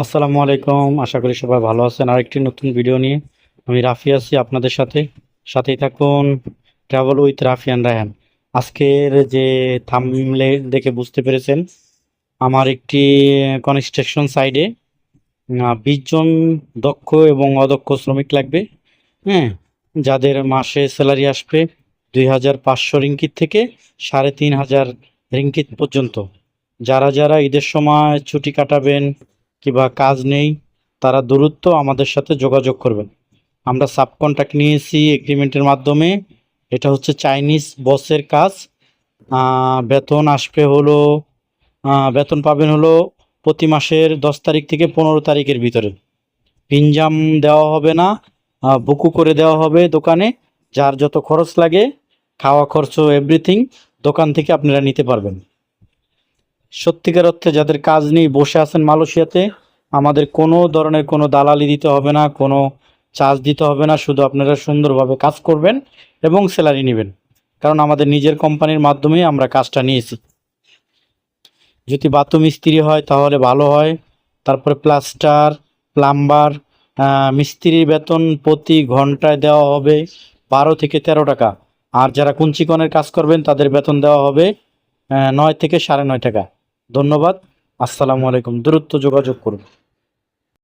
আসসালামু আলাইকুম। আশা করি সবাই ভালো আছেন। আরেকটি নতুন ভিডিও নিয়ে আমি রাফি আছি আপনাদের সাথেই থাকুন। Travel with Rafi and Raihan. আজকের যে থাম্বনেল দেখে বুঝতে পেরেছেন, আমার একটি কনস্ট্রাকশন সাইডে 20 জন দক্ষ এবং অদক্ষ শ্রমিক লাগবে। হ্যাঁ, যাদের মাসে স্যালারি আসবে 2,500 রিঙ্কিত থেকে 3,500 রিঙ্কিত পর্যন্ত। যারা যারা ঈদের সময় ছুটি কাটাবেন কিংবা কাজ নেই, তারা দ্রুত আমাদের সাথে যোগাযোগ করবেন। আমরা সাব কন্ট্রাক্ট নিয়েছি এগ্রিমেন্টের মাধ্যমে। এটা হচ্ছে চাইনিজ বসের কাজ। বেতন আসবে হলো, বেতন পাবেন হলো প্রতি মাসের 10 তারিখ থেকে 15 তারিখের ভিতরে। পিনজাম দেওয়া হবে না, বুকু করে দেওয়া হবে দোকানে। যার যত খরচ লাগে, খাওয়া খরচ এভরিথিং দোকান থেকে আপনারা নিতে পারবেন। সত্যিকার অর্থে যাদের কাজ নেই, বসে আছেন মালয়েশিয়াতে, আমাদের কোনো ধরনের কোনো দালালি দিতে হবে না, কোনো চার্জ দিতে হবে না। শুধু আপনারা সুন্দরভাবে কাজ করবেন এবং স্যালারি নেবেন, কারণ আমাদের নিজের কোম্পানির মাধ্যমেই আমরা কাজটা নিয়েছি। যদি বাথরুম মিস্ত্রি হয় তাহলে ভালো হয়। তারপরে প্লাস্টার, প্লাম্বার, মিস্ত্রির বেতন প্রতি ঘন্টায় দেওয়া হবে 12 থেকে 13 টাকা। আর যারা কুঞ্চিকনের কাজ করবেন তাদের বেতন দেওয়া হবে 9 থেকে 9.5 টাকা। ধন্যবাদ। আসসালামু আলাইকুম। দ্রুত যোগাযোগ করুন।